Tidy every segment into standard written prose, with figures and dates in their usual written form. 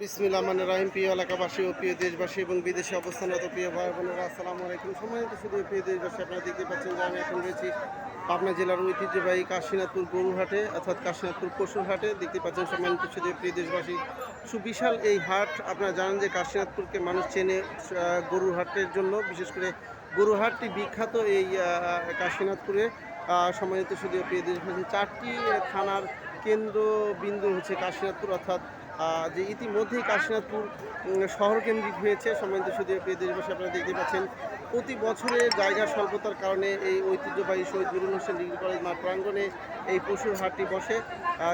বিসমিল্লাহির রহমানির রহিম। প্রিয় এলাকাবাসী ও প্রিয় দেশবাসী এবং বিদেশে অবস্থানরত প্রিয় ভাই বোনেরা, আসসালামু আলাইকুম। সম্মানিত শুধু প্রিয় দেশবাসী, আপনারা দেখতে পাচ্ছেন যে আমি এখন রয়েছি পাবনা জেলার ঐতিহ্যবাহী কাশীনাথপুর গরুহাটে, অর্থাৎ কাশীনাথপুর পশুর হাটে। দেখতে পাচ্ছেন সম্মানিত শুধু প্রিয় দেশবাসী, সুবিশাল এই হাট। আপনারা জানেন যে কাশীনাথপুরকে মানুষ চেনে গরুর হাটের জন্য, বিশেষ করে গরুর হাটটি বিখ্যাত এই কাশীনাথপুরে। সম্মানিত শুধু প্রিয় দেশবাসী, 4টি থানার কেন্দ্রবিন্দু হচ্ছে কাশীনাথপুর, অর্থাৎ যে ইতিমধ্যেই কাশীনাথপুর শহরকেন্দ্রিক হয়েছে। সম্মানিত শুধু প্রিয় দেশবাসী, আপনারা দেখতে পাচ্ছেন প্রতি বছরে জায়গার স্বল্পতার কারণে এই ঐতিহ্যবাহী শহীদ নুরুল হোসেন ডিগ্রি কলেজ মাঠ প্রাঙ্গণে এই পশুর হাটটি বসে।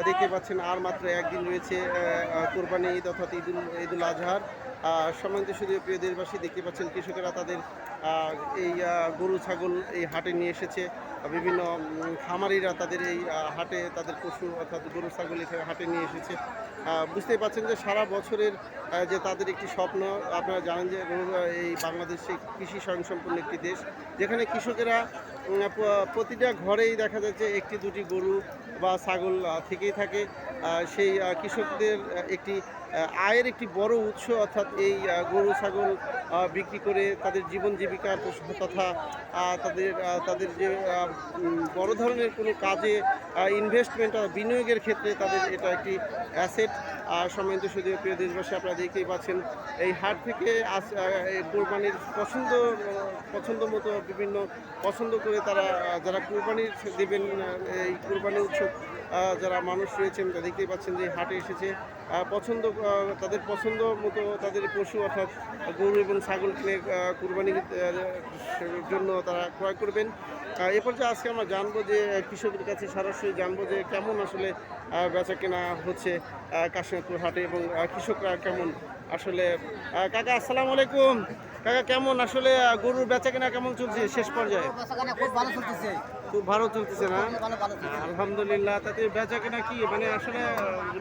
দেখতে পাচ্ছেন আর মাত্র একদিন রয়েছে কোরবানি ঈদ, অর্থাৎ ঈদুল আজহার। সম্মানিত শুধু প্রিয় দেশবাসী, দেখতে পাচ্ছেন কৃষকেরা তাদের এই গরু ছাগল এই হাটে নিয়ে এসেছে। বিভিন্ন খামারিরা তাদের এই হাটে তাদের পশু অর্থাৎ গরু ছাগল এখানে হাটে নিয়ে এসেছে। বুঝতেই পারছেন যে সারা বছরের যে তাদের একটি স্বপ্ন। আপনারা জানেন যে এই বাংলাদেশ কৃষি স্বয়ংসম্পূর্ণ একটি দেশ, যেখানে কৃষকেরা প্রতিটা ঘরেই দেখা যাচ্ছে একটি দুটি গরু বা ছাগল থেকেই থাকে। সেই কৃষকদের একটি আয়ের একটি বড় উৎস, অর্থাৎ এই গরু ছাগল বিক্রি করে তাদের জীবন জীবিকার তথা তাদের তাদের যে বড় ধরনের কোনো কাজে ইনভেস্টমেন্ট বিনিয়োগের ক্ষেত্রে তাদের এটা একটি অ্যাসেট। সম্মানিত শুধু প্রিয় দেশবাসী, আপনারা দেখতেই পাচ্ছেন এই হাট থেকে কোরবানির পছন্দ মতো বিভিন্ন পছন্দ করে তারা যারা কোরবানির দেবেন, এই কোরবানি উৎসব যারা মানুষ রয়েছেন তা দেখতেই পাচ্ছেন যে হাটে এসেছে তাদের পছন্দ মতো তাদের পশু অর্থাৎ গরু এবং ছাগল কিনে কোরবানির জন্য তারা ক্রয় করবেন। এ পর্যায়ে আজকে আমরা জানবো যে কৃষকের কাছে সরাসরি জানবো যে কেমন আসলে বেচা কেনা হচ্ছে কাশীনাথপুর হাটে এবং কৃষকরা কেমন আসলে। কাকা আসসালামু আলাইকুম। কাকা কেমন আসলে গরুর বেচা কেনা কেমন চলছে শেষ পর্যায়ে? খুব ভালো চলতেছে। খুব ভালো চলতেছে না? আলহামদুলিল্লাহ। তাতে বেচা কেনা কি মানে আসলে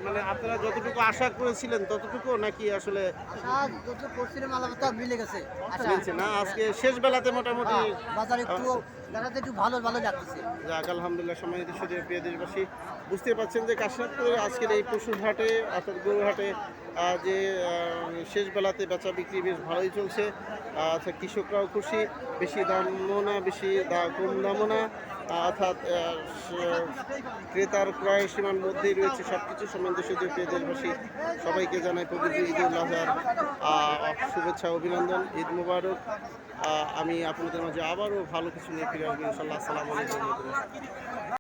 মানে আপনারা যতটুকু আশা করেছিলেন ততটুকু নাকি আসলে মিলে গেছে মিলছে না? আজকে শেষ বেলাতে মোটামুটি বাজারে একটু ভালো লাগতেছে। যাক আলহামদুলিল্লাহ। সম্মানিত শুধু প্রিয় দেশবাসী, বুঝতে পারছেন যে কাশীনাথপুরের আজকের এই পশুর হাটে অর্থাৎ গরু হাটে যে শেষ বেলাতে বেচা বিক্রি বেশ ভালোই চলছে। কৃষকরাও খুশি, বেশি দামও না বেশি কম দামও না, অর্থাৎ ক্রেতার ক্রয় সীমার মধ্যেই রয়েছে সব কিছু। সম্মানিত শুধু প্রিয় দেশবাসী, সবাইকে জানাই পবিত্র ঈদুল আজহার শুভেচ্ছা অভিনন্দন, ঈদ মুবারক। আমি আপনাদের মাঝে আবারও ভালো কিছু নিয়ে ফিরে আসবো ইনশাল্লাহ। আসসালামু আলাইকুম।